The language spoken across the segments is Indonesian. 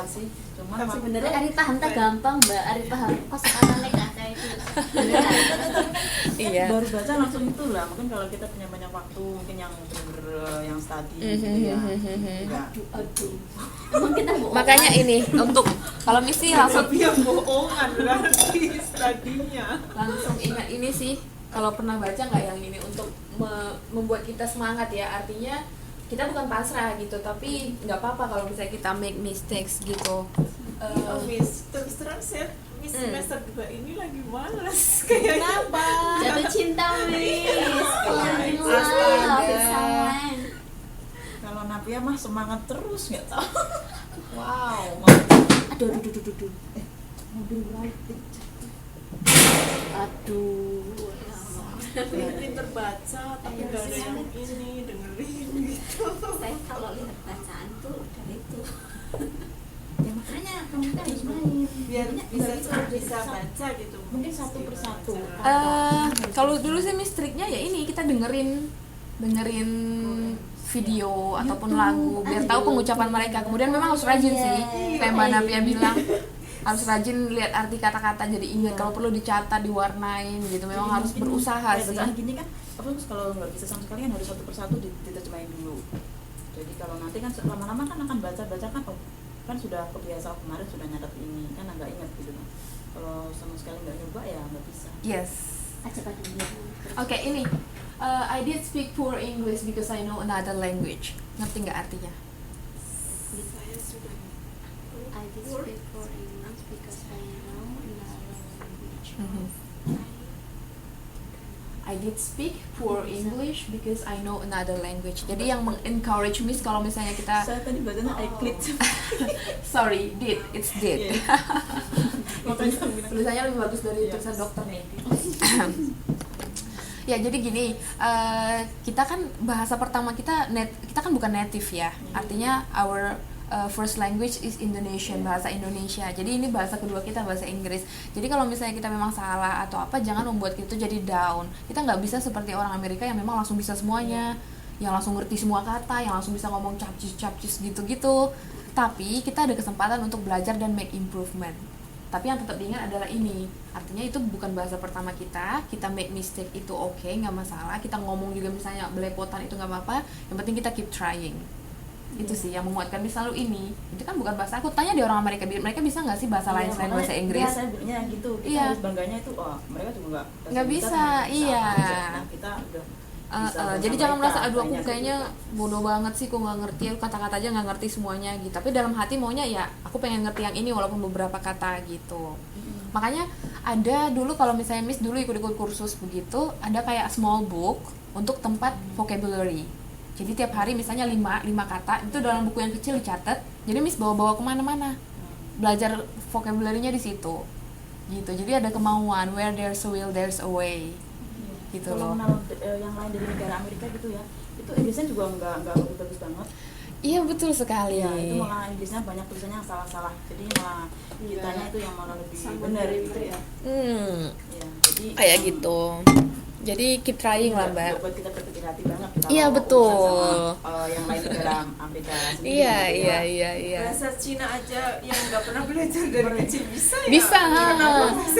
sih. Cuma Kan sebenarnya Ari paham tak gampang Mbak, Ari paham kosakatanya kata itu. Iya. baru baca langsung itulah. Mungkin kalau kita punya banyak waktu, mungkin yang yang study gitu ya. Enggak. Aduh. Emang kita bohong. Makanya ini untuk kalau misi langsung Tapi yang bohongan berarti studinya. langsung ingat ini sih, kalau pernah baca nggak yang ini untuk membuat kita semangat ya, artinya kita bukan pasrah gitu, tapi nggak apa-apa kalau misalnya kita make mistakes gitu. Oh, Miss, terus terang saya Miss semester 2 ini lagi malas kayak Kenapa? Jatuh cinta Miss. Falling in Astaga. love with someone. Kalau Napia mah semangat terus, nggak tahu. Wow. Aduh. Mobil white. Aduh. Ya Allah. pinter baca tapi nggak ada yang ini dengerin gitu. Saya kalau lihat bacaan tuh udah itu. Ya makanya kamu kan harus main. Biar Bisa bisa baca gitu. Mungkin satu persatu. Kalau dulu sih mistriknya ya ini, kita dengerin video ataupun lagu biar tahu pengucapan mereka. Kemudian memang harus rajin sih, kayak Mbak Napia bilang, harus rajin lihat arti kata-kata, jadi ingat kalau perlu dicatat, diwarnain gitu. Memang harus berusaha sih. Bacaan gini kan, apa kalau nggak bisa sama sekali kan harus satu persatu diterjemahin dulu. Jadi kalau nanti kan lama-lama kan akan baca kan, oh kan sudah kebiasa kemarin sudah nyatet ini kan nggak ingat gitu kan. Kalau sama sekali nggak nyoba ya nggak bisa. Yes. Aja pada dia. Oke, ini I did speak poor English because I know another language. Ngerti nggak artinya? Saya sudah I did speak for English because I know another language. I did speak poor English because I know another language. Jadi yang encourage Miss kalau misalnya kita Saya tadi bacanya I clicked. sorry, it's did. Makanya Tulisannya lebih bagus dari tulisan dokter nih. Ya jadi gini, kita kan bahasa pertama kita kan bukan native ya, artinya our first language is Indonesian, bahasa Indonesia. Jadi ini bahasa kedua kita, bahasa Inggris. Jadi kalau misalnya kita memang salah atau apa, jangan membuat kita jadi down. Kita nggak bisa seperti orang Amerika yang memang langsung bisa semuanya, yang langsung ngerti semua kata, yang langsung bisa ngomong capcis gitu-gitu. Tapi kita ada kesempatan untuk belajar dan make improvement. Tapi yang tetap diingat adalah ini, artinya itu bukan bahasa pertama kita make mistake itu oke, nggak masalah. Kita ngomong juga misalnya belepotan itu nggak apa-apa, yang penting kita keep trying. Itu sih yang menguatkan Miss selalu ini. Itu kan bukan bahasa aku. Tanya di orang Amerika, mereka bisa nggak sih bahasa lain selain bahasa Inggris? Iya, saya bilangnya gitu. Kita harus bangganya itu, oh mereka juga nggak bisa, iya. Nah, kita udah bisa jadi jangan merasa aduh aku tanya kayaknya gitu. bodoh banget sih, aku nggak ngerti, aku kata-kata aja nggak ngerti semuanya gitu. Tapi dalam hati maunya ya aku pengen ngerti yang ini walaupun beberapa kata gitu. Makanya ada dulu kalau misalnya Miss dulu ikut-ikut kursus begitu, ada kayak small book untuk tempat vocabulary. Jadi tiap hari misalnya 5 kata itu dalam buku yang kecil dicatat. Jadi Miss bawa-bawa kemana-mana, belajar vocabulary-nya di situ gitu. Jadi ada kemauan, where there's a will there's a way gitu kalau loh. kenal yang lain dari negara Amerika gitu ya, itu Inggrisnya juga nggak bagus banget. Iya betul sekali. Ya, itu malah Inggrisnya banyak tulisannya yang salah-salah. Jadi malah kitanya itu yang malah lebih benar gitu ya. Ya, jadi Kayak gitu. Jadi keep trying lah Mbak. buat kita berpikir hati banget kita Iya, mau betul. urusan sama, yang lain negara Amerika sendiri Iya gitu ya. iya. bahasa Cina aja yang nggak pernah belajar dari kecil bisa ya. Bisa.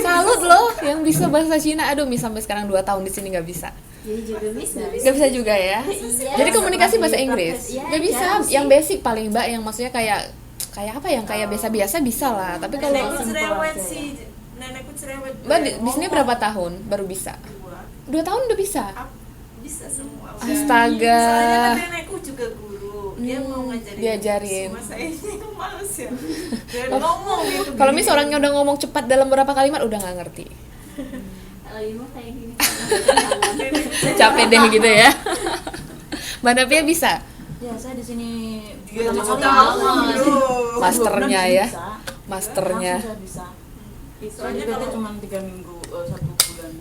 Salut loh yang bisa bahasa Cina. Aduh, Miss sampai sekarang 2 tahun di sini nggak bisa. Jadi juga Miss nggak bisa. Gak bisa juga ya. Iya. Jadi komunikasi bahasa Inggris. Iya, Gak bisa. jarang sih. Yang basic paling Mbak, yang maksudnya kayak apa yang kayak biasa-biasa bisa lah. Tapi kalau Nenekku Simpel cerewet aja. sih. Nenekku cerewet. Mbak di sini berapa tahun baru bisa? 2 tahun udah bisa. Bisa semua. Astaga. Soalnya kan nenekku juga guru. Dia mau ngajarin. Diajarin. Cuma saya ini males ya. Dia ngomong gitu. Kalau Miss orangnya udah ngomong cepat dalam beberapa kalimat udah nggak ngerti. Kalau Imo kayak gini. Capek deh gitu ya. Mbak Napia bisa. Ya, saya di sini Dia pertama juga kali tahu, bisa. bro. Masternya Bulan ya. bisa. Masternya. Langsung saya bisa. Soalnya Soalnya kalau cuma 3 minggu, 1 bulan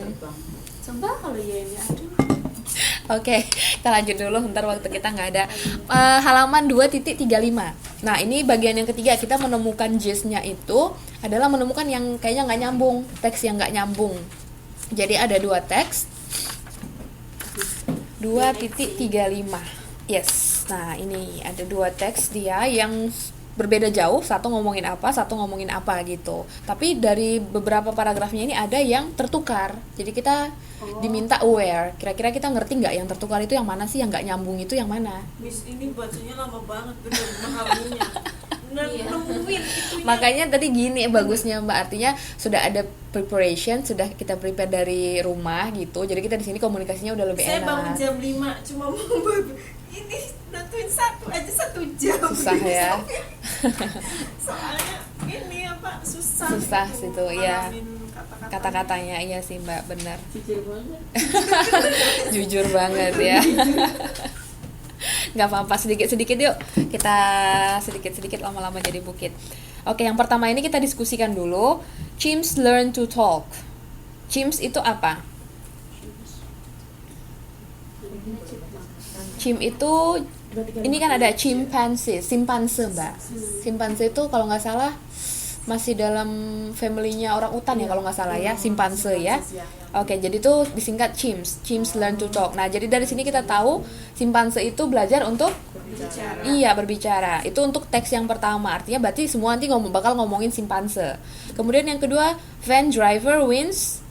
terbang. Sumpah kalau ya ini aduh. Oke, kita lanjut dulu, ntar waktu kita nggak ada. Halaman 2.35. Nah, ini bagian yang ketiga, kita menemukan gist-nya itu adalah menemukan yang kayaknya nggak nyambung, teks yang nggak nyambung. Jadi ada 2 teks, 2.35. Yes, nah ini ada 2 teks dia yang berbeda jauh, satu ngomongin apa gitu. Tapi dari beberapa paragrafnya ini ada yang tertukar. Jadi kita diminta aware. Kira-kira kita ngerti nggak yang tertukar itu yang mana sih, yang nggak nyambung itu yang mana? Miss ini bacanya lama banget bener memahaminya. Nemuin itunya. Makanya tadi gini bagusnya Mbak, artinya sudah ada preparation, sudah kita prepare dari rumah gitu. Jadi kita di sini komunikasinya udah lebih Saya enak. bangun jam 5 cuma mau ini nentuin satu aja 1 jam. Susah ya. Soalnya ini apa susah Susah situ, iya. ngalamin Kata-katanya iya sih Mbak, benar. Jujur banget. Jujur banget ya. Nggak apa-apa, sedikit-sedikit yuk. Kita sedikit-sedikit lama-lama jadi bukit. Oke, yang pertama ini kita diskusikan dulu. Chimps learn to talk. Chimps itu apa? Chimp itu, ini kan ada chimpanzee, simpanse Mbak. Simpanse itu kalau nggak salah masih dalam family-nya orang utan ya kalau nggak salah ya, simpanse ya. Oke, jadi itu disingkat chimps. Chimps learn to talk. Nah, jadi dari sini kita tahu simpanse itu belajar untuk berbicara. Itu untuk teks yang pertama. Artinya berarti semua nanti bakal ngomongin simpanse. Kemudian yang kedua, van driver wins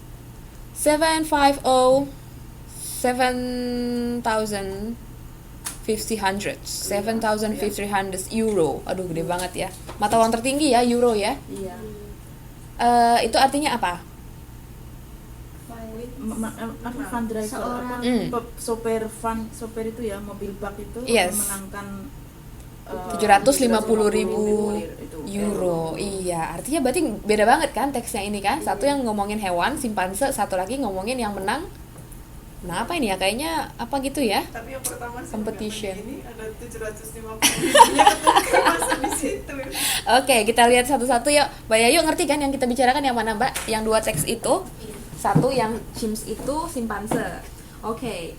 7,500 euro. Aduh, gede banget ya. Mata uang tertinggi ya, euro ya. Iya. Itu artinya apa? Van driver Seorang sopir itu ya, mobil bak itu Yes. memenangkan 750.000 itu. euro. Iya, artinya berarti beda banget kan teksnya ini kan. Satu yang ngomongin hewan, simpanse, satu lagi ngomongin yang menang. Nah, apa ini ya? Kayaknya apa gitu ya? Tapi yang pertama sih Competition. ini ada 750.000 ketukar masa di situ. Oke, kita lihat satu-satu yuk. Mbak Yayu ngerti kan yang kita bicarakan yang mana Mbak? Yang dua teks itu. Satu yang chimps itu simpanse. Oke.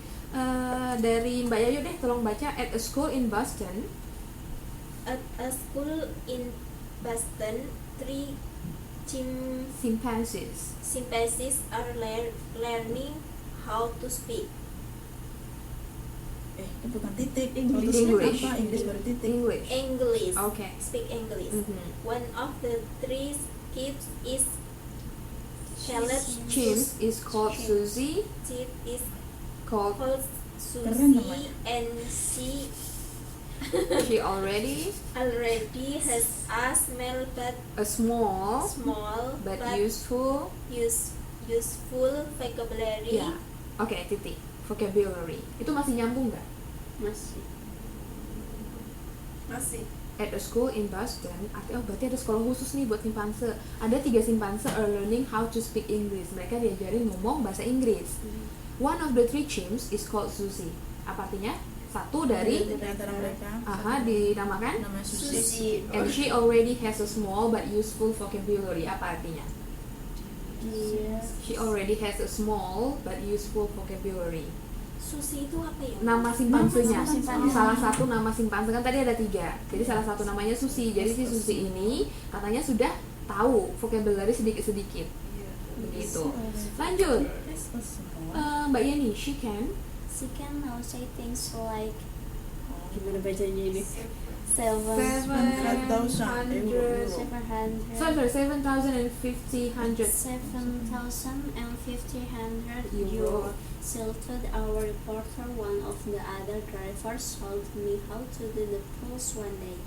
Dari Mbak Yayu deh, tolong baca. At a school in Boston. At a school in Boston, 3 Chimpanzees. chimpanzees are learning how to speak Itu bukan titik. English. Apa? Inggris baru titik. English. English. Okay. Speak English. Mhm. One of the 3 kids is Charlotte. Chimps is called Susie. She is Called called Keren Susie, namanya. and she she already already has a small but a small but useful. useful vocabulary. Ya. Oke, titik. Vocabulary. Itu masih nyambung nggak? Masih. At a school in Boston, berarti ada sekolah khusus nih buat simpanse. Ada 3 simpanse are learning how to speak English. Mereka diajarin ngomong bahasa Inggris. One of the 3 chimps is called Susie. Apa artinya? Satu dari antara mereka. dinamakan Namanya Susie. Susi. and she already has a small but useful vocabulary. Apa artinya? She already has a small but useful vocabulary. Susi itu apa ya? Nama simpansenya. Nama simpanse. Salah satu nama simpanse kan tadi ada 3. Jadi salah satu namanya Susi. Jadi si Susi ini katanya sudah tahu vocabulary sedikit-sedikit. Begitu. Lanjut. Mbak Yeni, she can now say things like Gimana bacanya ini? 750 euro. Tilted our reporter, one of the other drivers, told me how to do the pulse one day.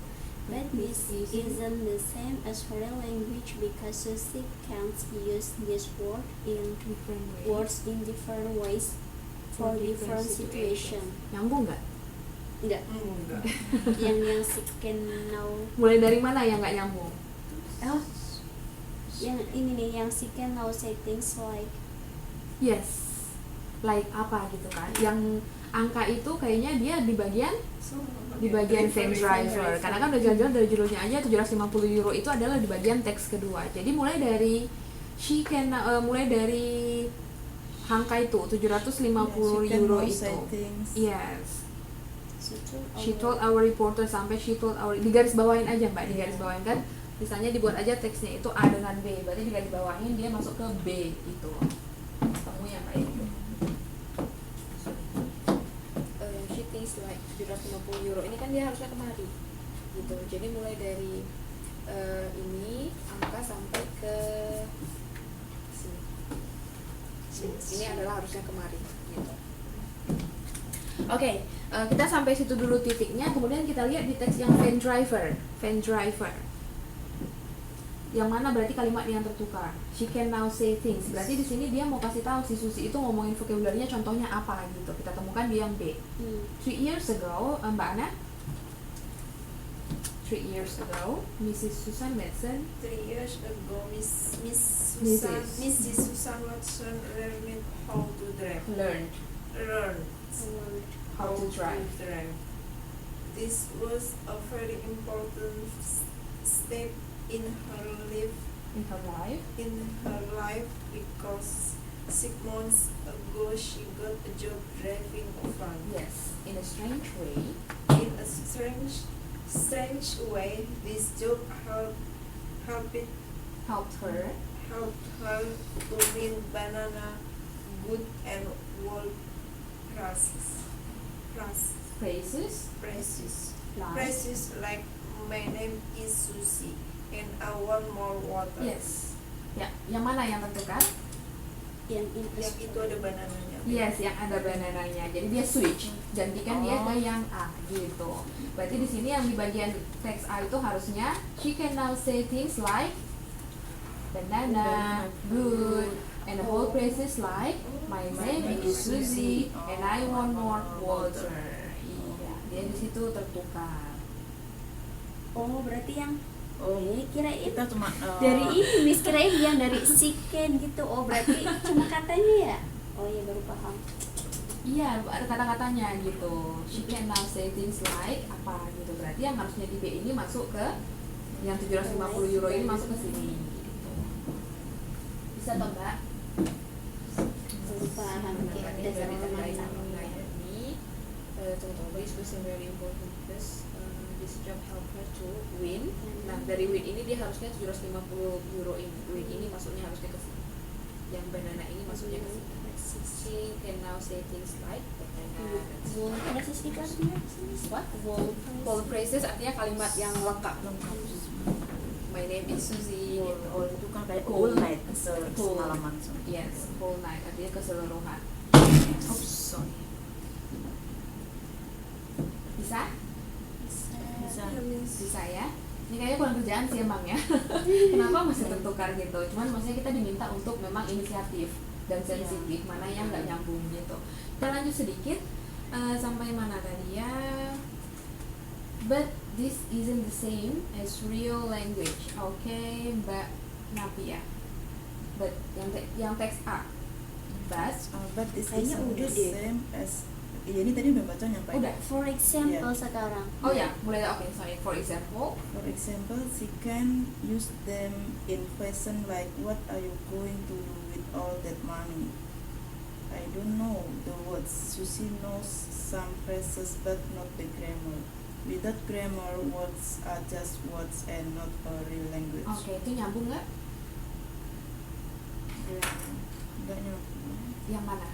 But this isn't the same as foreign language because Susie can't use this word in different ways for different situation. Nyambung nggak? Enggak. yang she can now. Mulai dari mana yang nggak nyambung? Yang ini nih, yang she can now say things like Yes. Like apa gitu kan? Yang angka itu kayaknya dia di bagian van driver. Karena kan udah jalan-jalan dari judulnya aja 750 euro itu adalah di bagian teks kedua. Jadi mulai dari she can mulai dari angka itu 750 euro itu. Yes. She told our reporter sampai she told our, digaris bawain aja Mbak, digaris bawain kan. Misalnya dibuat aja teksnya itu A dengan B, berarti digaris bawahin dia masuk ke B itu. Ketemu ya Mbak itu. She thinks like 750 euro. Ini kan dia harusnya kemari. gitu. Jadi mulai dari ini angka sampai ke sini. Ini adalah harusnya kemarin gitu. Oke, kita sampai situ dulu titiknya. Kemudian kita lihat di teks yang van driver. Yang mana berarti kalimat yang tertukar. She can now say things. Berarti di sini dia mau kasih tahu si Susi itu ngomongin vocabulary-nya contohnya apa gitu. Kita temukan di yang B. 3 years ago, Mbak Ana. 3 years ago, Mrs. Susan Watson. 3 years ago, Mrs. Susan Watson learned how to drive. Learned how to drive. This was a very important step in her life because 6 months ago she got a job driving a van. Yes, in a strange way. In a strange way, this job helped her to win banana good and world praises like my name is Susie and I want more water. Yes. Ya, yang mana yang tertukar? Yang itu ada banananya. Yes, yang ada banananya. Jadi dia switch, gantikan dia ke yang A gitu. Berarti di sini yang di bagian teks A itu harusnya she can now say things like banana, good, and the whole phrases like my name is Susie and I want more water. Iya, dia di situ tertukar. Oh, berarti yang kirain Kita cuma dari ini Miss, kirain yang dari siken gitu. Oh, berarti cuma katanya ya. Oh iya, baru paham. Iya, ada kata-katanya gitu. She can now say things like apa gitu. Berarti yang harusnya di B ini masuk ke yang 750 euro ini masuk ke sini gitu. Bisa toh, Mbak? Baru paham. Oke, udah sama mantap. Ini tunggu, this was very important because this job help her to win. Nah, dari win ini dia harusnya 750 euro ini. Win ini masuknya harusnya ke sini. Yang banana ini masuknya ke sini. She can now say things like banana. Whole phrases itu artinya What? whole Whole phrases artinya kalimat yang lengkap. My name is Susie. whole itu kan kayak whole night semalaman. Yes, whole night artinya keseluruhan. Oops, sorry. Bisa? Bisa ya. Ini kayaknya kurang kerjaan sih emang ya. Kenapa masih tertukar gitu? Cuman maksudnya kita diminta untuk memang inisiatif dan sensitif, mana yang nggak nyambung gitu. Kita lanjut sedikit sampai mana tadi ya? But this isn't the same as real language. Oke, Mbak Navia. But yang teks A. But this Kayaknya isn't udah the deh. same as ini tadi udah baca nyampe. Udah. For example Yeah. sekarang. Oh ya, mulai oke, sorry. For example, For example, she can use them in question like, what are you going to do with all that money? I don't know the words. Susie knows some phrases but not the grammar. Without grammar, words are just words and not a real language. oke, itu nyambung nggak? Enggak nyambung. Yang mana?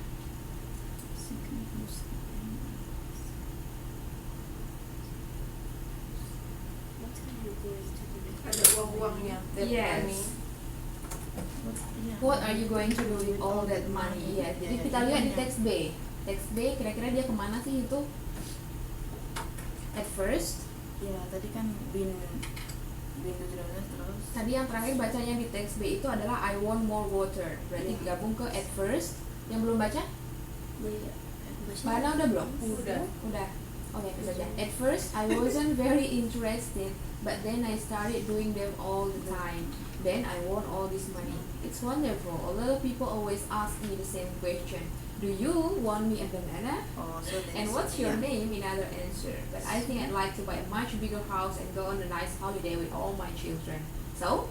She can use What are you going to do with Ada uang-uangnya. Yes. What are you going to do with all that money? Iya, jadi kita lihat di teks B. Teks B kira-kira dia kemana sih itu? At first, Ya, tadi kan win itu terus. tadi yang terakhir bacanya di teks B itu adalah I want more water. Berarti gabung ke at first. Yang belum baca? Mbak Ana udah belum? Udah. Udah. Oke, itu saja. At first, I wasn't very interested, but then I started doing them all the time. Then I won all this money. It's wonderful. A lot of people always ask me the same question. Do you want me a banana? Oh, so And what's your name? In other answer. But I think I'd like to buy a much bigger house and go on a nice holiday with all my children. So,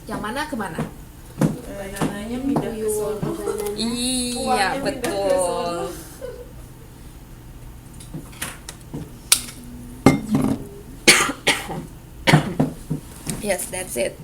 yang mana kemana? Banananya pindah ke sono. Iya, Uangnya pindah ke sono. Yes, that's it.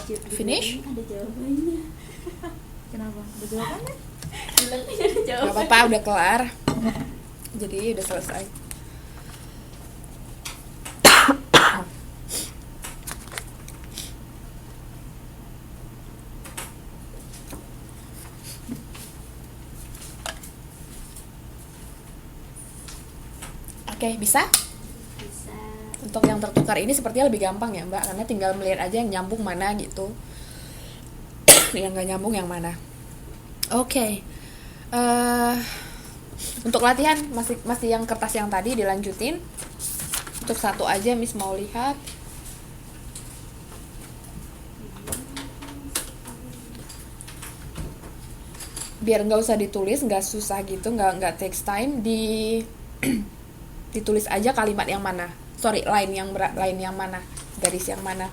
Finish? Ada jawabannya. Kenapa? Ada jawabannya? Bilang ada Gak jawabannya. apa-apa, udah kelar. Jadi udah selesai. Oke, bisa? Bisa. Untuk yang tertukar ini sepertinya lebih gampang ya Mbak, karena tinggal melihat aja yang nyambung mana gitu. Yang gak nyambung yang mana. Oke. Untuk latihan masih yang kertas yang tadi dilanjutin. Untuk satu aja Miss mau lihat. Biar nggak usah ditulis, nggak susah gitu, nggak takes time, ditulis aja kalimat yang mana. Line yang mana, garis yang mana.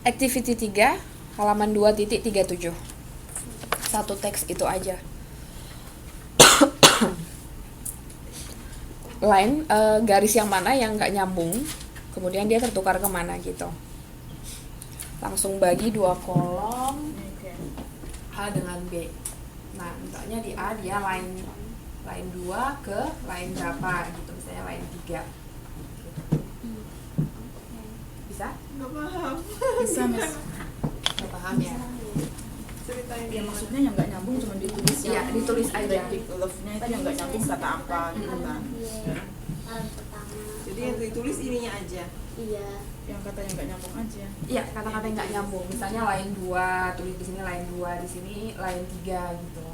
Activity 3 halaman 2.37. Satu teks itu aja. Line garis yang mana yang nggak nyambung, kemudian dia tertukar kemana gitu. Langsung bagi 2 kolom, Oke. A dengan B. Nah, misalnya di A dia line 2 ke line berapa gitu, misalnya line 3. Bisa? Nggak paham. Bisa, Miss. Nggak paham ya? Ceritain Ya gimana? maksudnya yang nggak nyambung cuma ditulis Iya, ditulis aja. Basic love-nya itu yang nggak nyambung kata apa gitu kan. Iya. Halaman pertama. Jadi yang ditulis ininya aja. Iya. Yang kata yang nggak nyambung aja. Iya, kata-kata yang nggak nyambung. Misalnya line 2, tulis di sini line 2, di sini line 3 gitu.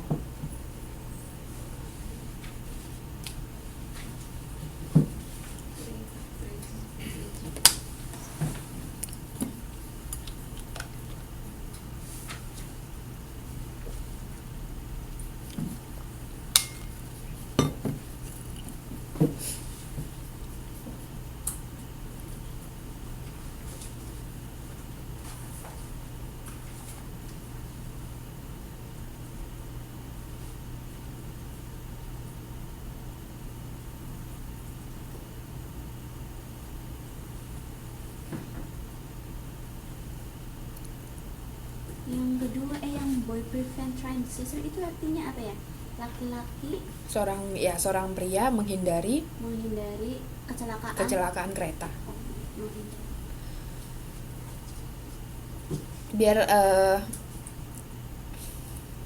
Yang kedua yang boy prevent trying scissor itu artinya apa ya? Laki-laki Seorang pria menghindari menghindari kecelakaan. kecelakaan kereta. Oh, menghindari.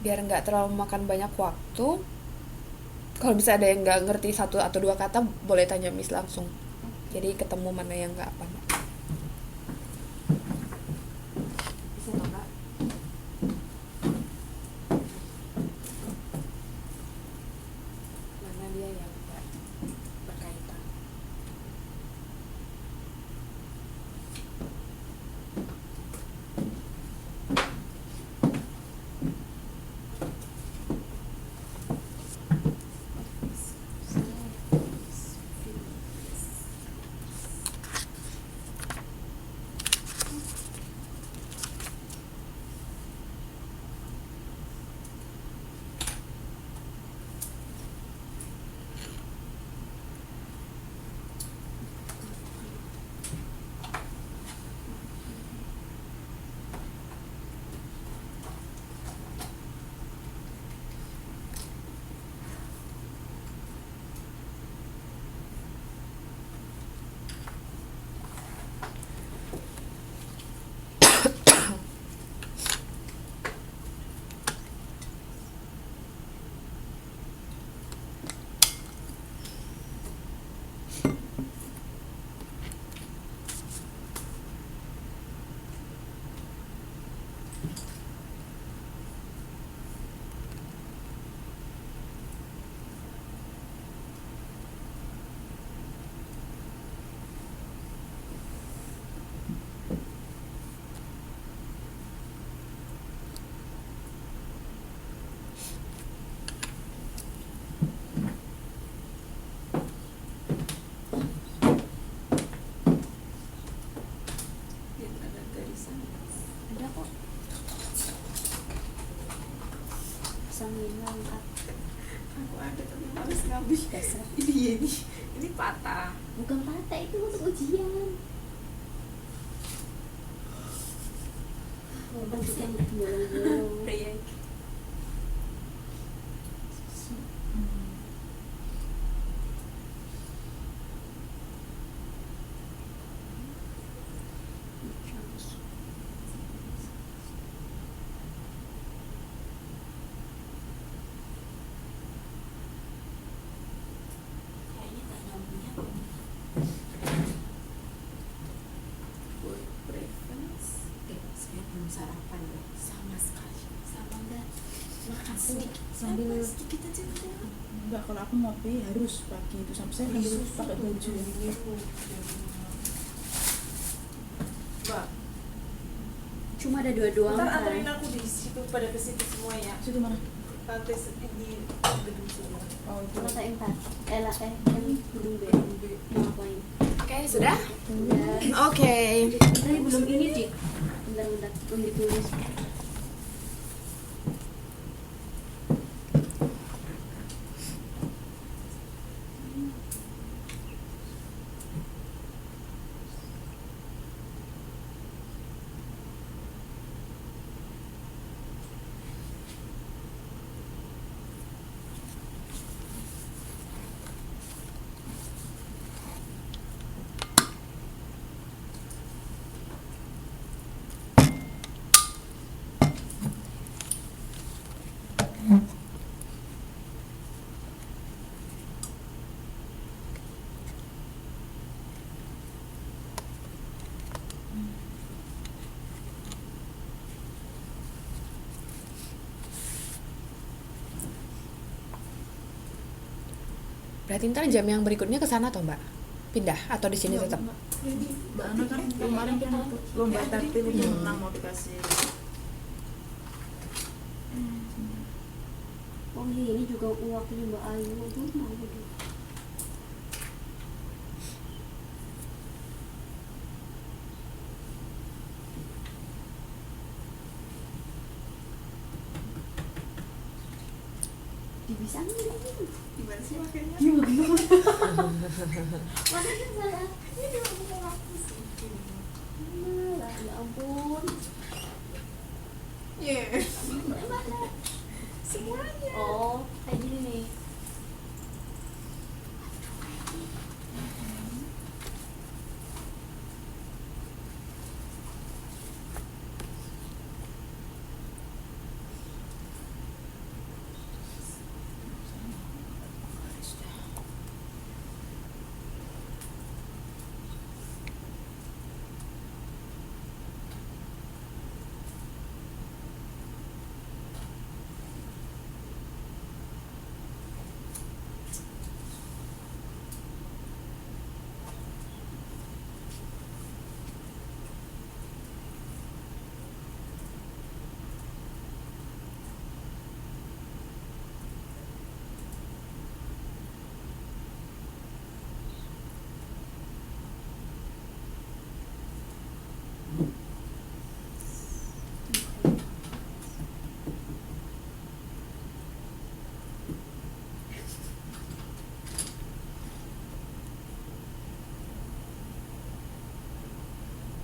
Biar nggak terlalu makan banyak waktu. Kalau bisa ada yang nggak ngerti 1 atau 2 kata, boleh tanya Miss langsung. Jadi ketemu mana yang nggak apa. Bisa nggak? Mana dia yang nggak berkaitan? Biar ada garisan. Ada kok. Sambil lengkap. Aku ada tapi males ngambil. Dasar. Ini patah. Bukan patah, itu untuk ujian. bentuk yang bolong-bolong. Proyek. Kayaknya tak nyambungnya. Work preference. Saya belum sarapan loh. Sama sekali. Sama enggak? Makan sedikit sambil sambil sedikit aja udah. enggak, kalau aku ngopi harus pagi itu sampai saya sambil pakai baju. Mbak, Cuma ada dua doang ntar kan? anterin aku di situ, pada ke situ semua ya. Situ mana? Lantai di gedung semua. Oh itu. Lantai 4. Kan gedung B. Mau ngapain? Oke, sudah? Udah. Oke. Tadi belum ini, Dik. Bentar, belum ditulis. Berarti ntar jam yang berikutnya ke sana toh, Mbak? Pindah atau di sini Enggak, tetap? enggak. Mbak Ana kan kemarin kan lomba tertib itu menang, mau dikasih. Oh iya, ini juga mewakili Mbak Ayu. Aduh, mau deh. Bisa nggak? Gimana sih makanya? Makanya saya ini mau aku sih. Lah, ya ampun. Iya. Mana? Semuanya. Oh, kayak gini nih.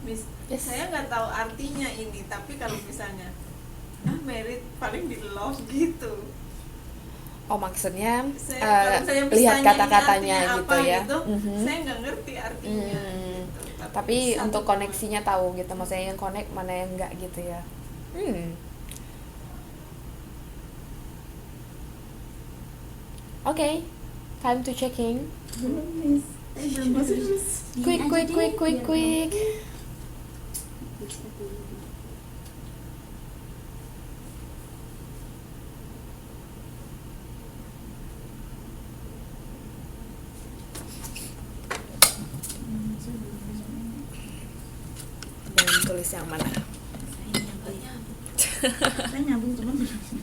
Miss, Yes. saya nggak tahu artinya ini, tapi kalau misalnya merit paling di love gitu. Oh, maksudnya Saya kalau misalnya lihat misalnya ini kata-katanya artinya gitu apa ya. gitu, Mhm. saya nggak ngerti artinya. Hmm. Gitu. Tapi satu untuk sama- koneksinya tahu gitu, maksudnya yang connect mana yang enggak gitu ya. Oke, time to checking. Belum Miss. Belum Masih ditulis. Miss. Quick, Gini quick, aja quick, deh, quick, biar quick. Bisa dulu. Dan tulis yang mana? Ini yang kayaknya saya nyambung cuman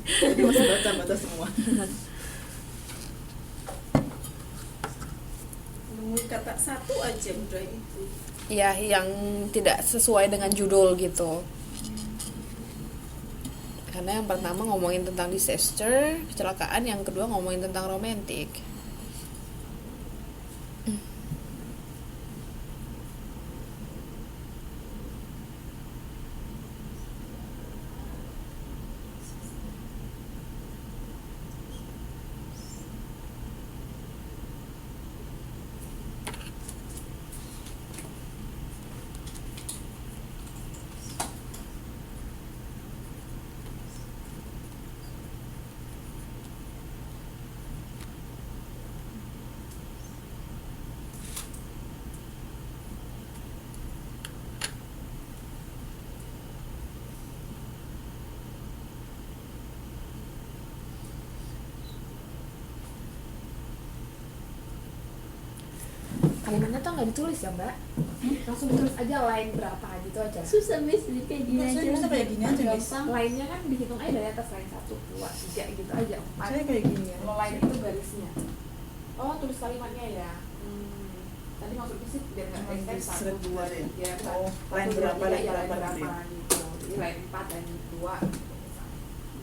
jadi masih baca semua. Nemuin kata satu aja udah itu. Ya, yang tidak sesuai dengan judul gitu. Karena yang pertama ngomongin tentang disaster, kecelakaan, yang kedua ngomongin tentang romantic. assignmentnya tuh nggak ditulis ya mbak, langsung ditulis aja line berapa gitu aja. Susah Miss, jadi kayak gini Enggak, saya aja bisa lah. kayak gini aja, Miss. Gampang. Line-nya kan dihitung aja dari atas, line 1, 2, 3 gitu aja, 4. Saya kayak gini ya. Kalau line itu garisnya. Oh, tulis kalimatnya ya. Tadi maksudnya sih biar nggak Cuma teks 1, seret 2, ya? 3, Oh, line berapa, line berapa berapa gitu. Jadi line 4, line 2 gitu.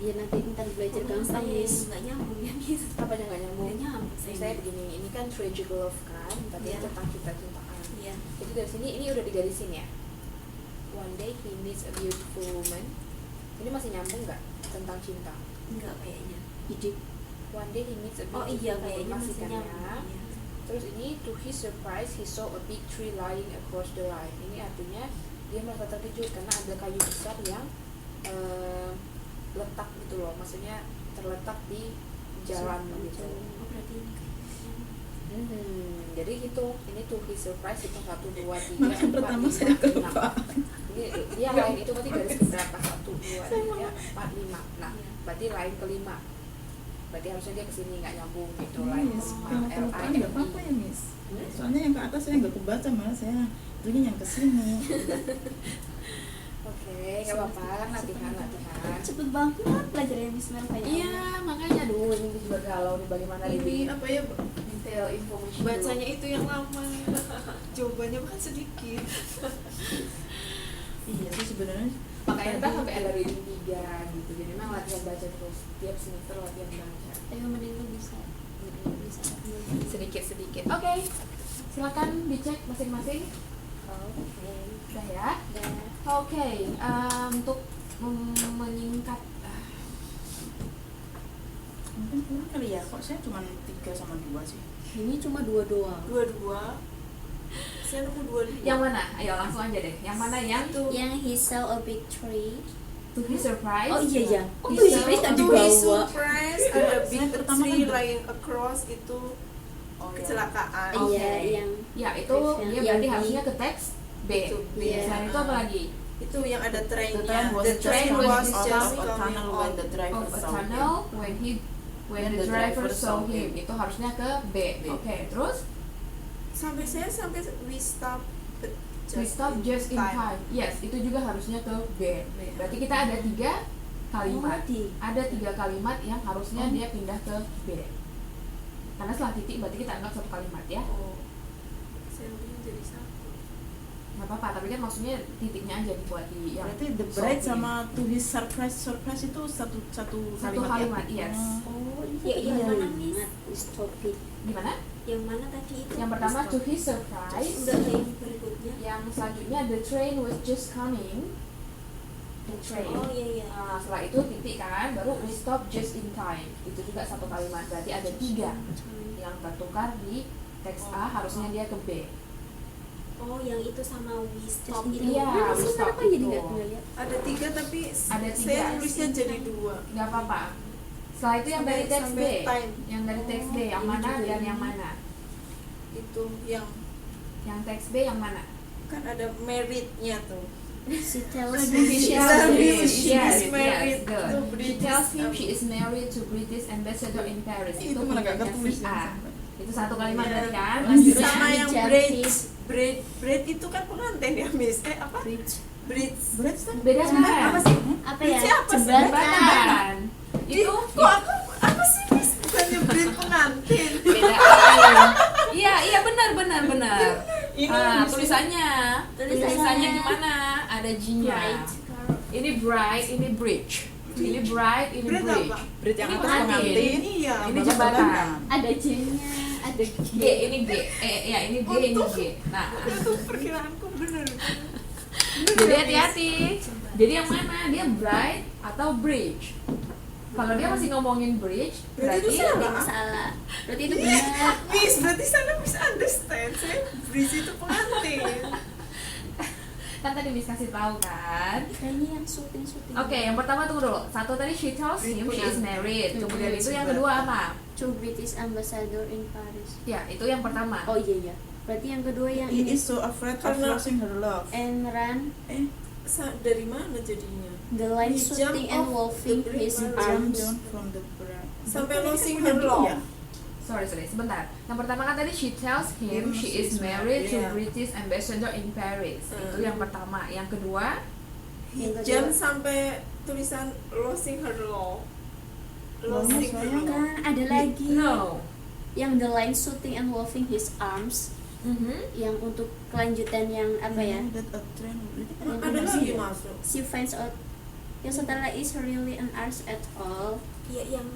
Dia nanti ntar belajar gampang Miss. nggak nyambung ya Miss. Apa aja nggak nyambung? Nggak nyambung Saya begini, ini kan tragic love kan, berarti Iya. tentang cinta-cintaan. Iya. Jadi dari sini ini udah digarisin ya. One day he meets a beautiful woman. Ini masih nyambung nggak tentang cinta? Enggak kayaknya. Hidup. One day he meets a Oh beautiful iya woman, kayaknya masih kan ya. nyambung. Iya. Terus ini to his surprise he saw a big tree lying across the line. Ini artinya dia merasa terkejut karena ada kayu besar yang letak gitu loh, maksudnya terletak di jalan gitu. Oh berarti ini kayaknya. Jadi gitu, ini tuh his surprise itu 1, 2, 3, Malah 4, pertama 5, saya 6. kelupaan. Ini dia lain itu berarti garis keberapa? 1, 2, 3, 4, 5. Nah, Iya. berarti lain kelima. Berarti harusnya dia kesini nggak nyambung gitu, Iya, lain Miss. kelima. Kalau kelupaan nggak apa-apa ya, Miss. Soalnya yang ke atas saya nggak kebaca, malah saya ini yang ke sini. Oke, nggak apa-apa, latihan. Cepet banget pelajaran Miss Mel kayak Iya, makanya aduh ini juga galau nih bagaimana Ini lebih apa ya, detail information bacanya itu yang lama. Jawabannya bahkan sedikit. Iya sih sebenarnya. makanya kita sampai ada reading 3 gitu. Jadi memang latihan baca terus tiap semester latihan baca. Tapi mending lu bisa Sedikit. Oke. Silakan dicek masing-masing. Oke. Udah ya. Dan Oke, untuk menyingkat Mungkin kurang kali ya, kok saya cuma 3 sama 2 sih. ini cuma 2 doang. Dua-dua. Saya nemu dua-dua. yang mana? Ayo langsung aja deh. Yang mana yang Yang he saw a big tree. to his surprise? Oh iya ya. Oh He iya, saw bisa a To dibawa. his surprise, ada big Saya pertama tree kan- lying across itu Oh, iya. kecelakaan. Oke. Iya, yang Ya, itu Yang dia berarti B. harusnya ke teks B. Itu B. Iya. Selain itu apa lagi? Itu yang ada The trainnya. train was The train just was coming just out of a coming tunnel when the driver Of a saw him. tunnel when the driver saw him. Itu harusnya ke B. B. Oke, terus Sampai we stop but we stop just in time. Yes, itu juga harusnya ke B. Berarti kita ada 3 kalimat. Ada 3 kalimat yang harusnya dia pindah ke B. Karena setelah titik berarti kita anggap 1 kalimat ya. Oh. Saya bikin jadi 1. Nggak apa-apa, tapi kan maksudnya titiknya aja dibuat di yang Berarti the saw bride him. sama to his surprise itu satu Satu kalimat, kalimat, ya? yes. Oh Ya, iya, yang mana, banget. Miss? Stop it. Gimana? Yang mana tadi itu? Yang pertama to his surprise. Enggak yang berikutnya. Yang selanjutnya the train was just coming. The train. Oh iya iya. Nah, setelah itu titik kan, baru we stop just in time. Itu juga 1 kalimat. Berarti ada 3 yang tertukar di teks A, harusnya dia ke B. Oh yang itu sama we stop Terus itu. Iya, Nah, we Miss stop kenapa jadi itu. nggak lihat? Ada 3 tapi Ada saya 3. tulisnya jadi 2. Nggak apa-apa. Setelah itu yang dari teks B. Sampai time. Yang dari teks B yang ini mana juga dan ini. yang mana? Itu yang Yang teks B yang mana? kan ada meritnya tuh. She tells She him she tells him is she is married good. to She British tells him she is married to British ambassador in Paris. Itu malah nggak punyanya ketulis si ya, A. sampai. Itu 1 kalimat Iya. tadi kan? Lanjut. Sama Bisa yang dijahit. braid itu kan pengantin ya Miss. Apa? Bridge. Bridge. Bride kan? Beda kan? Apa sih? Apa ya? Bridge apa sih? Jembatan. Itu Kok aku apa sih Miss? Bukannya braid pengantin. beda. Iya, benar. Ini Miss. Tulisannya Tulisannya. gimana? Ada G-nya. Bright. Ini bright, ini bridge. Ini bright, ini Braid bridge. apa? Bride yang Ini atas pengantin. pengantin. Iya. Ini Bapak jembatan. pegangan. Ada J-nya, ada G, ini G. Ya ini G, ini G. Nah, Itu perkiraanku bener. jadi hati-hati. Jadi yang mana? Dia bright atau bridge? Kalau dia masih ngomongin bridge, Berarti berarti itu salah. salah. Berarti itu benar. Miss, berarti sana bisa understand. Saya bridge itu pengantin. kan tadi Miss kasih tahu kan. Kayaknya yang syuting. Oke, yang pertama tunggu dulu. 1 tadi she tells him she is married. Kemudian itu yang kedua apa? To British ambassador in Paris. Ya, itu yang pertama. Oh iya. Berarti yang kedua yang He ini. is so afraid of Karena- losing her love. And run Dari mana jadinya? the line He shooting jumped and off wolfing the his bridge. Jump arms. down from the bride. Sampai Kan ini losing kan her punya love. dia. sorry, sebentar. Yang pertama kan tadi she tells him she is married to Yeah. British ambassador in Paris. Itu yang pertama. Yang kedua, Hijam sampai tulisan losing her love. Losing her sayang. love. Nah, ada lagi no. yang the line shooting and waving his arms, yang untuk kelanjutan yang apa ya? That a trend. Ada lagi masuk. She finds out yang setelah is really an arts at all. Ya, yang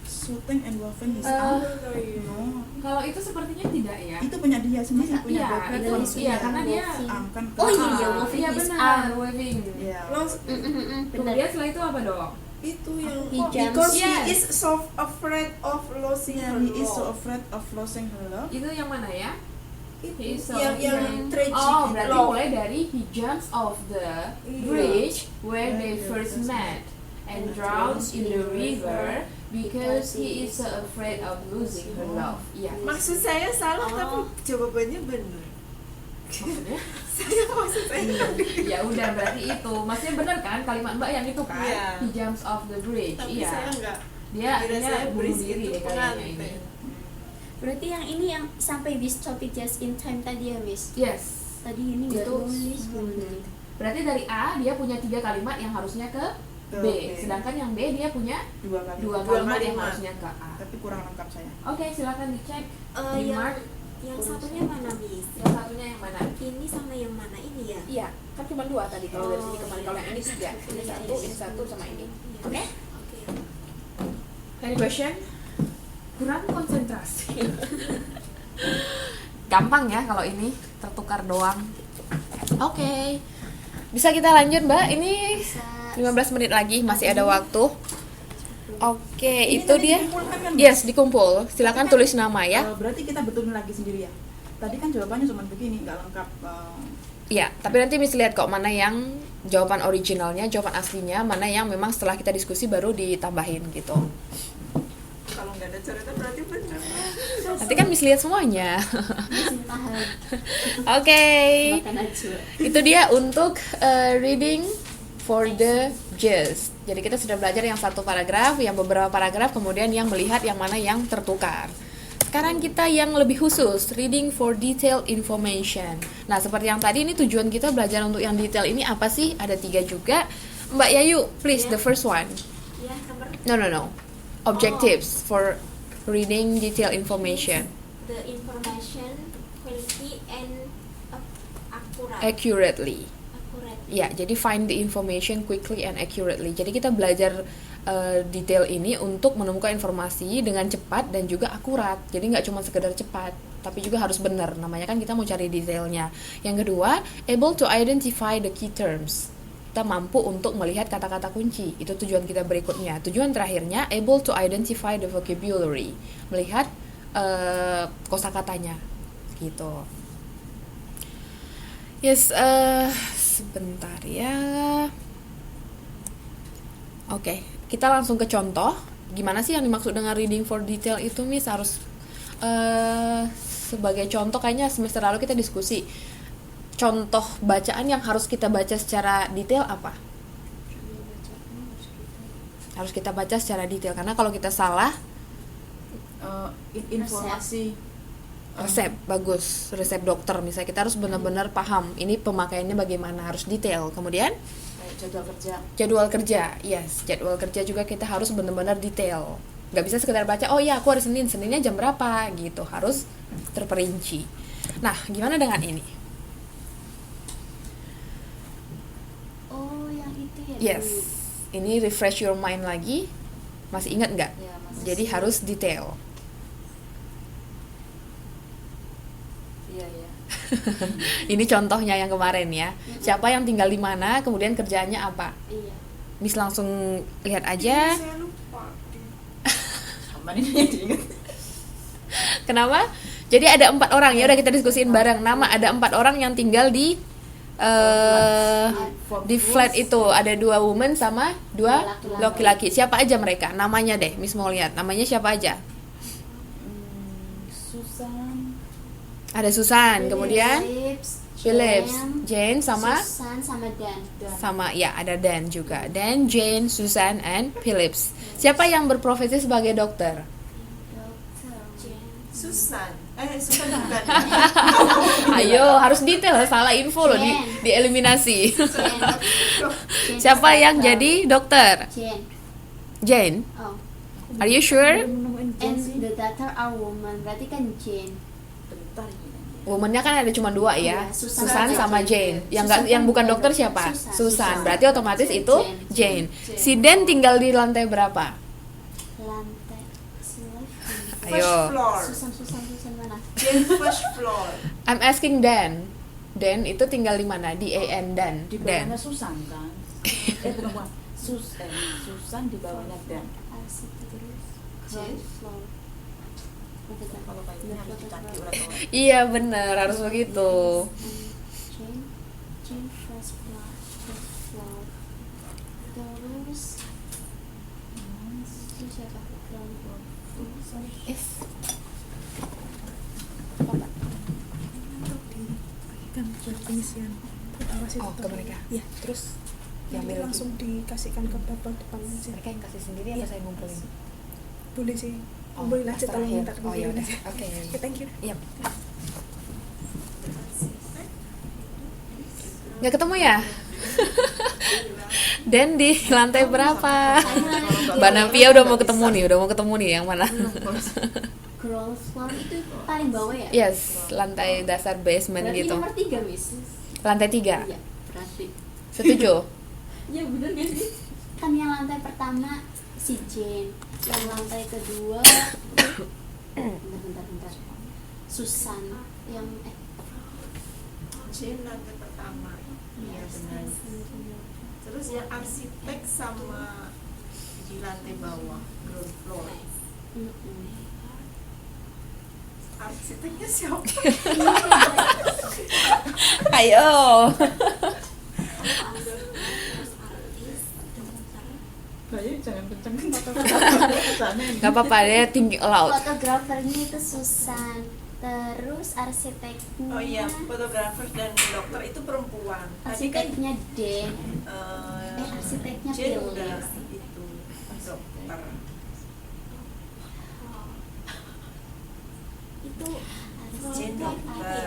Shooting and waving his Eh, arm. Iya. No, Kalau itu sepertinya tidak ya. itu punya dia sendiri, Masa? punya Iya, boyfriend. itu Waving. iya karena dia Arm kan. Oh iya, Ah, waving iya his benar, arm. waving. Iya. Benar. Kemudian setelah itu apa dong? Itu yang He jumps. because Yes. he is so afraid of losing Yeah, her he is so love. afraid of losing her love. Itu yang mana ya? Itu He is so yang tragic Oh, berarti love. mulai dari he jumps off the Iya. bridge where they Where they first first met and drowns in the river because he is so afraid of losing her love. Iya. Maksud saya salah Oh. tapi jawabannya benar. Maksudnya? Saya maksud saya Ya udah berarti itu. Maksudnya benar kan kalimat Mbak yang itu kan? Iya. He jumps off the bridge. tapi Iya. saya enggak. Dia Kira dia saya bunuh bridge diri itu deh kayaknya ini. pengantin. Berarti yang ini yang sampai we stop it just in time tadi ya, Wis? Yes. Tadi ini nggak Itu- nulis gimana? Berarti dari A dia punya 3 kalimat yang harusnya ke Ke B. B. Sedangkan yang B dia punya Dua kali. 2 Dua kalimat yang kalimat. harusnya ke A. Tapi kurang lengkap saya. Oke, silakan dicek. Di yang mark. satunya mana, Miss? Yang satunya yang mana? Ini sama yang mana ini ya? Iya, kan cuma 2 tadi kalau dari sini kemarin. Kalau yang ini 3. Ini satu sama ini. Oke? Oke. Any question? Kurang konsentrasi. Gampang ya kalau ini tertukar doang. Oke. Bisa kita lanjut, Mbak? Ini 15 menit lagi, masih ada waktu. Oke, Ini itu tadi dia. dikumpulkan kan, Mbak? Yes, dikumpul. Silakan Tapi kan, tulis nama ya. Berarti kita betulin lagi sendiri ya. Tadi kan jawabannya cuma begini, nggak lengkap. Iya, tapi nanti Miss lihat kok mana yang jawaban originalnya, jawaban aslinya, mana yang memang setelah kita diskusi baru ditambahin gitu. Kalau nggak ada coretan berarti benar. Nanti kan Miss lihat semuanya. Masih paham. Oke. Makan aja. Itu dia untuk reading for the gist. Jadi kita sudah belajar yang satu paragraf, yang beberapa paragraf, kemudian yang melihat yang mana yang tertukar. Sekarang kita yang lebih khusus, reading for detailed information. Nah, seperti yang tadi ini tujuan kita belajar untuk yang detail ini apa sih? Ada 3 juga. Mbak Yayu, please the first one. Ya, nomor No. Objectives for reading detailed information. the information quality and accurate. Accurately. Accurate. Ya, jadi find the information quickly and accurately. Jadi kita belajar detail ini untuk menemukan informasi dengan cepat dan juga akurat. Jadi nggak cuma sekedar cepat, tapi juga harus benar. Namanya kan kita mau cari detailnya. Yang kedua, able to identify the key terms. Kita mampu untuk melihat kata-kata kunci. Itu tujuan kita berikutnya. Tujuan terakhirnya, able to identify the vocabulary. Melihat kosakatanya. Gitu. Yes, sebentar ya. Oke, kita langsung ke contoh. Gimana sih yang dimaksud dengan reading for detail itu, Miss? Harus sebagai contoh kayaknya semester lalu kita diskusi. Contoh bacaan yang harus kita baca secara detail apa? Harus kita baca secara detail karena kalau kita salah, Informasi resep bagus, resep dokter misalnya kita harus benar-benar paham ini pemakaiannya bagaimana, harus detail. Kemudian kayak jadwal kerja. jadwal kerja, yes, jadwal kerja juga kita harus benar-benar detail. Nggak bisa sekedar baca, oh ya aku hari Seninnya jam berapa gitu, harus terperinci. Nah, gimana dengan ini? Oh, yang itu ya. Yes, ini refresh your mind lagi, masih ingat nggak? Ya, masih Jadi harus detail. Iya. Ini contohnya yang kemarin ya. Siapa yang tinggal di mana, kemudian kerjaannya apa? Iya. Miss langsung lihat aja. Saya lupa. Sama ini yang diingat. Kenapa? Jadi ada 4 orang ya, udah kita diskusiin bareng. Nama ada 4 orang yang tinggal di di flat itu. Ada 2 woman sama 2 laki-laki. Siapa aja mereka? Namanya deh, Miss mau lihat. Namanya siapa aja? Susan. Ada Susan, kemudian Phillips, Jane sama Susan sama Dan. sama ya ada Dan juga. Dan, Jane, Susan, and Phillips. Siapa yang berprofesi sebagai dokter? Susan bukan. Ayo, harus detail, salah info loh, Jen. dieliminasi. Jane Siapa is yang doctor. jadi dokter? Jane. Jane. Oh. Are you sure? Belum nemuin Jen And sih. the daughter are woman. Berarti kan Jane. Bentar ini. Womannya kan ada cuma dua ya, Iya, Susan Susan sama sama Jane. Jane. Yang Susan yang kan bukan bukan dokter dokter, siapa? Susan. Susan. Susan. Berarti otomatis Jane. itu Jane. Jane. Jane. Si Dan tinggal di lantai berapa? Lantai. Ayo. Susan mana? Jane first floor. I'm asking Dan. Dan itu tinggal di mana? Di AN Dan. Di Dan. bawahnya Susan kan? Bukan. Susan di bawahnya Dan. Jane. Kalau kayak gini harus dicari urat orang. Iya bener, harus begitu. Jane first floor. Terus itu siapa? Ground floor. Yes. Kan pengisian awasi Oh, ke mereka. Iya, terus Diambil langsung dikasihkan ke bapak depan sih. Mereka yang kasih sendiri Iya. atau saya ngumpulin? Boleh sih. Oh, Boleh aja pas tolong terakhir. minta Oh, ya dikumpulin udah. aja. Oke. Oke, thank you. Yap. Nggak ketemu ya? Dan di lantai berapa? Mbak Navia udah mau ketemu nih, yang mana? Ground floor itu paling bawah ya? Yes, lantai dasar basement Berarti gitu. nomor 3, Miss. Lantai 3. Iya, berarti. Setuju? Ya bener gak sih? Kan yang lantai pertama si Jane, yang lantai kedua bentar. Susan, yang Jane lantai pertama. Iya benar. Terus yang arsitek sama di lantai bawah ground floor. Arsiteknya siapa? Ayo. Bayu jangan kenceng kata-kata. Gak apa-apa deh, tinggi laut. fotografernya itu Susan, terus arsiteknya Oh iya, fotografer dan dokter itu perempuan. Tadi kan arsiteknya Dan, arsiteknya Jane Philip. udah itu dokter. Itu Jane dokter.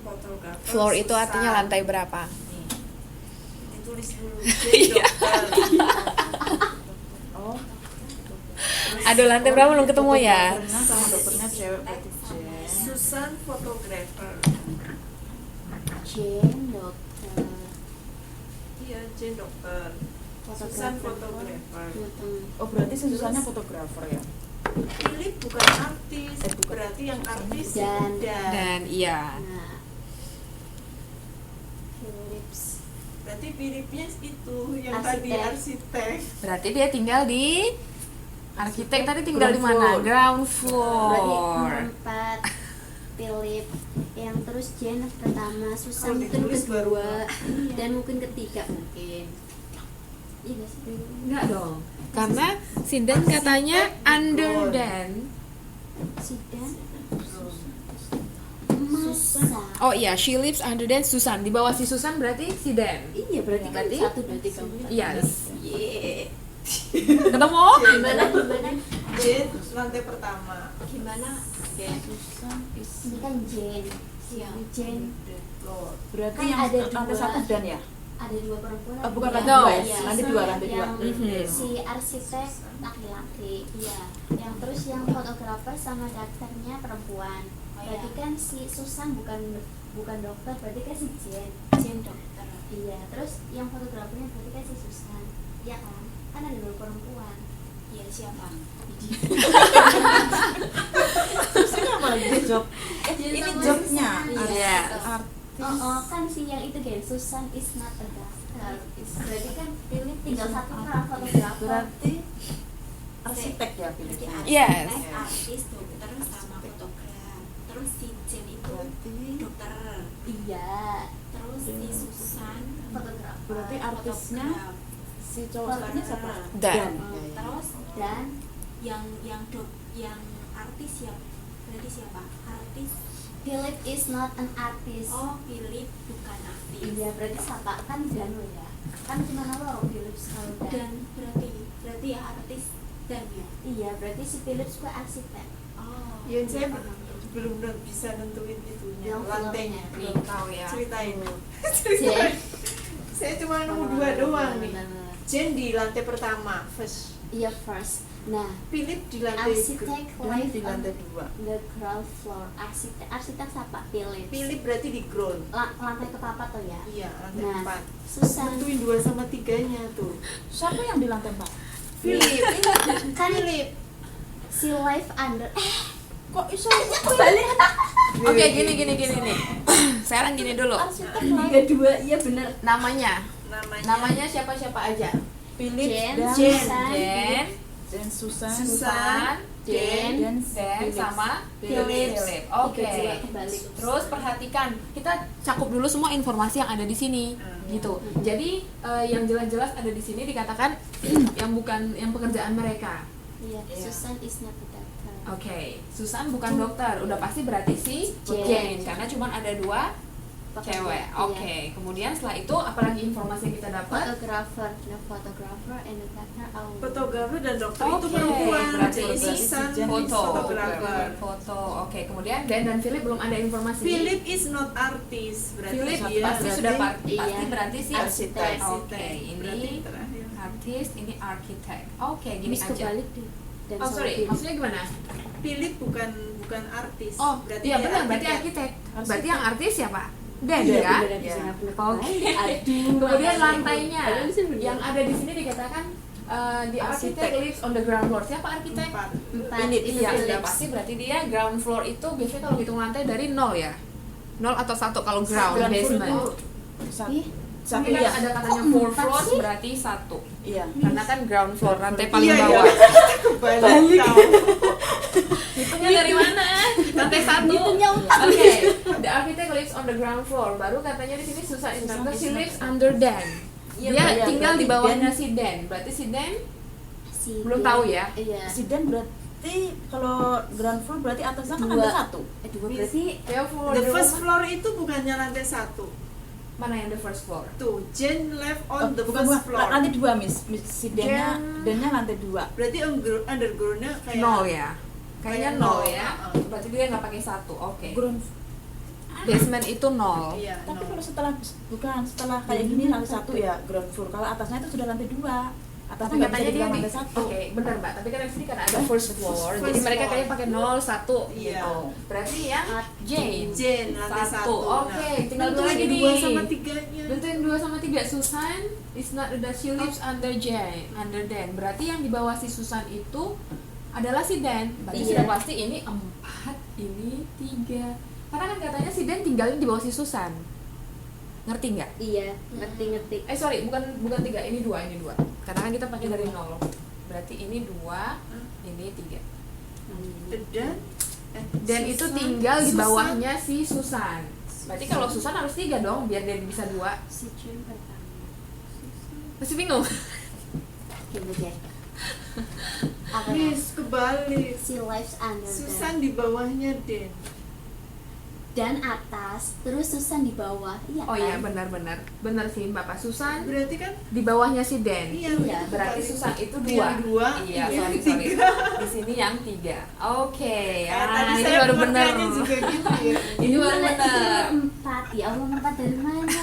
Fotografer. Floor itu Susan. artinya lantai berapa? Ditulis dulu Jane dokter. Oh. Aduh, lantai berapa belum ketemu ya? Fotografernya sama dokternya cewek berarti Jen. Susan fotografer. Jane dokter, Iya, Jane dokter. Susan fotografer. Oh berarti si Susannya fotografer ya? Philip bukan artis. Berarti yang artis Dan. Dan iya. Nah, Philips. Berarti Philipnya itu yang Arsitek. tadi arsitek. Berarti dia tinggal di arsitek tadi tinggal di mana? Ground floor. Berarti nomor 4 Philip, yang terus Jane pertama, Susan Oh, mungkin ditulis kedua, baru. dan mungkin ketiga mungkin. Iya nggak sih? Enggak dong. Karena si Dan katanya under Dan. Si Dan masa? Oh iya, she lives under Dan Susan. Di bawah si Susan berarti si Dan. Iya berarti kan Berarti? 1, 2, 3, 4. Yes. Yeay. Ketemu? gimana Jane lantai pertama. gimana Susan is Ini kan Jane. Jane Floor. berarti Kan yang ada lantai dua. 1 Dan ya? ada 2 perempuan. Oh, bukan ada lantai No. dua ya? Iya. Lantai 2, lantai 2. Yang Mhm. si arsitek laki-laki. iya Yang terus yang fotografer sama dokternya perempuan. Oh, Berarti iya. kan si Susan bukan dokter, berarti kan si Jane. Jane dokter Iya, terus yang fotografernya berarti kan si Susan. Iya kan? Kan ada 2 perempuan. iya siapa Terus ini apa lagi job? Ini sama jobnya. Susan. Iya. Oh, kan si yang itu kan Susan is not a doctor. Berarti kan Philip tinggal satu orang fotografer. Berarti arsitek ya berarti pilihnya. arsitek Yes. artis dokter sama fotograf terus si Jane itu dokter Iya, terus si Susan fotografer. Berarti artisnya fotograf. si cowok satunya siapa? Dan. Terus Dan yang artis siapa? Berarti siapa? Artis. Philip is not an artist. Oh, Philip bukan artis. Iya, berarti siapa kan Dan lo ya. Kan cuma lo Philip kalau Dan. Dan berarti ya artis dan ya. Iya, berarti si Philip juga arsitek. Oh. Ya saya belum bisa nentuin itunya, Yang lantainya. Belum tahu ya. Ceritain. Jen. Saya cuma nemu 2 doang nih. Benar-benar. Jen di lantai pertama, first. Iya first. Nah, Philip di lantai arsitek Dan live di on lantai 2. the ground floor. Arsitek siapa? Philip. Philip berarti di ground. Lantai ke papa tuh ya. Iya, lantai Nah, 4. Susan Tentuin 2 sama 3-nya tuh. Siapa yang di lantai 4? Philip. kan Philip. si live under Kok iso? balik Oke, gini nih. Sekarang gini dulu. arsitek live 2 iya bener. Namanya Namanya siapa aja? Philip Jen, dan Susan, Jen, Jen, Susan, Susan, Jen, dan Dan sama Philip. Oke. Tiga juga kebalik. Terus perhatikan, kita cakup dulu semua informasi yang ada di sini, gitu. Jadi yang jelas-jelas ada di sini dikatakan yang bukan yang pekerjaan mereka. Iya, Iya. Susan is not a doctor. Oke, Susan bukan dokter, udah pasti berarti si Jane. Jane karena cuma ada 2 Pekerja, cewek. iya. Oke, kemudian setelah itu apalagi informasi yang kita dapat? Photographer, the photographer and the doctor are fotografer dan dokter itu Oke, perempuan. berarti Jadi ini Susan Jen is foto. fotografer. Foto. Oke, kemudian Dan dan Philip belum ada informasi. Philip is not artist. Berarti Philip dia pasti berarti sudah Iya. pasti berarti si Arsitek. Oke, Berarti ini terakhir. artis, ini arsitek. Oke, gini Miss aja. kebalik deh. Dan Oh sama sorry, Philip. maksudnya gimana? Philip bukan artis. Oh, berarti iya dia benar, berarti arsitek. arsitek. Berarti yang artis siapa? Dan Iya, kan? beneran bisa nggak pernah Oke. kebalik. Aduh, Kemudian makanya. lantainya Padahal bisa bener. yang ada di sini dikatakan the architect Arsitek. lives on the ground floor. Siapa arsitek? 4. Empat, Philip, itu Iya, sudah Phillips. pasti berarti dia ground floor itu biasanya kalau hitung lantai dari 0 ya. 0 atau 1 kalau ground, Ground floor basement. itu satu. Ih, Satu Tapi kan ya. ada katanya Kok 4 empat floors sih? berarti 1. Iya. Karena kan ground floor, lantai paling Iya, iya. bawah. Kebalik kau. Hitungnya dari mana? Lantai 1. Hitungnya Oke. The architect lives on the ground floor. Baru katanya di sini susah Susan interpret. She is not- lives under Dan. Iya, Dia iya, tinggal di berarti bawahnya Dan- si Dan. Berarti si Dan si belum Dan. tahu ya? Iya. Si Dan berarti kalau ground floor berarti atasnya kan Dua. ada 1. Dua berarti therefore The the first woman- floor itu bukannya lantai 1. mana yang the first floor? Tuh, Jane left on the bukan first floor. lantai 2, Miss. Si Dan-nya Jen- Dan-nya lantai 2. Berarti underground-nya kayak 0 ya. Kayaknya Kayak 0 nol, ya. heeh. Berarti dia nggak pakai 1. Oke. Ground Basement itu 0. Iya, Tapi no. kalau setelah kayak gini lantai 1 ya ground floor. Kalau atasnya itu sudah lantai 2. Atasnya nggak bisa Katanya dia dibilang di lantai 1. Oke, benar Mbak. Tapi kan di sini kan ada first floor. First Jadi mereka floor. kayak pakai 0 1 Iya. gitu. Berarti yang Jane. Jane lantai 1. Oke, tinggal dua lagi nih. 2 sama 3-nya. Bentuk 2 sama 3 Susan is not that she lives under Jane, under Dan. Berarti yang di bawah si Susan itu adalah si Dan. Berarti Iya. sudah pasti ini 4, ini 3. Karena kan katanya si Dan tinggalin di bawah si Susan. Ngerti nggak? iya, ngerti. Sorry, bukan 3, ini 2. Karena kan kita pakai dari 0. Berarti ini 2, ini 3. Dan Dan itu Susan- tinggal di Susan- bawahnya si Susan. Berarti kalau Susan harus 3 dong biar dia bisa 2. Si Jun pertama. Masih bingung? Gitu deh. Apa ya? Miss kebalik. Si lives under Susan di bawahnya Dan. dan atas, terus Susan di bawah. Iya Oh iya, kan? benar sih Bapak. Susan Berarti kan di bawahnya si Dan. iya, Iya, Berarti kebalik. Susan itu Yang 2. 2. Iya, sorry. Di sini yang 3. Oke. Tadi ini saya baru benar. pengertiannya juga gitu ya. Ini baru benar. 4. Ya Allah, 4 dari mana?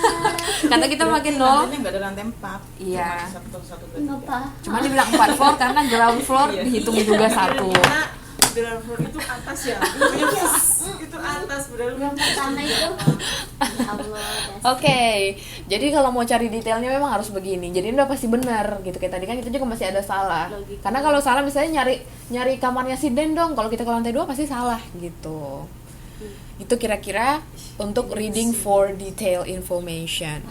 Karena kita pakai 0. Lantainya nggak ada lantai 4. Iya. Satu Ngapa? Cuma dibilang 4 floor karena ground floor Iya. dihitung juga 1. Kira-kira ground floor itu atas ya. Itu atas berarti. Yang pertama itu ya Allah, Oke, jadi kalau mau cari detailnya memang harus begini. Jadi ini udah pasti benar gitu. Kayak tadi kan kita juga masih ada salah. Logika. Karena kalau salah misalnya nyari kamarnya si Den dong. Kalau kita ke lantai 2 pasti salah gitu. Itu kira-kira untuk reading for detail information.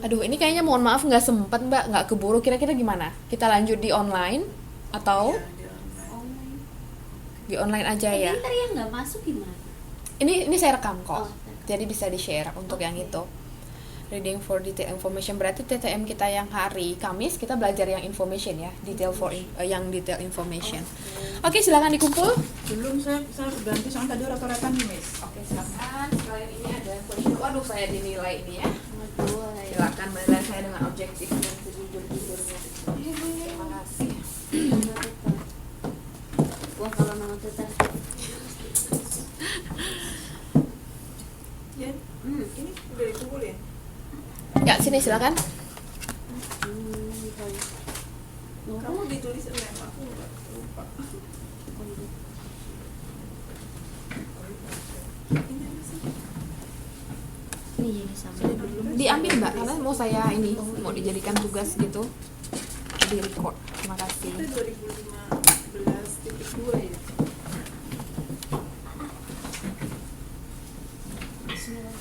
Aduh, ini kayaknya mohon maaf nggak sempet Mbak, nggak keburu. Kira-kira gimana? Kita lanjut di online atau di online aja ya? Ntar yang nggak masuk gimana? Ini saya rekam kok. Oh, Jadi bisa di-share untuk yang itu. Reading for detail information berarti TTM kita yang hari Kamis kita belajar yang information ya, detail for yang detail information. Oke, silakan dikumpul. Belum saya ganti soalnya tadi rata-rata nih, Miss. Oke, silakan. Selain ini ada question. Waduh, saya dinilai ini ya. Waduh, ya. Silakan menilai saya dengan objektif dan sejujur-jujurnya. Terima kasih. Wah, kalau Jan, Hmm. ini udah dikumpulin? Ya, sini silakan. Kamu ditulis rem, aku nggak lupa. Ini apa sih? Ini jadi sama. Diambil Mbak, karena mau saya ini mau dijadikan tugas gitu. Di record. Terima kasih. Kita 2015.2 ya. Bismillah.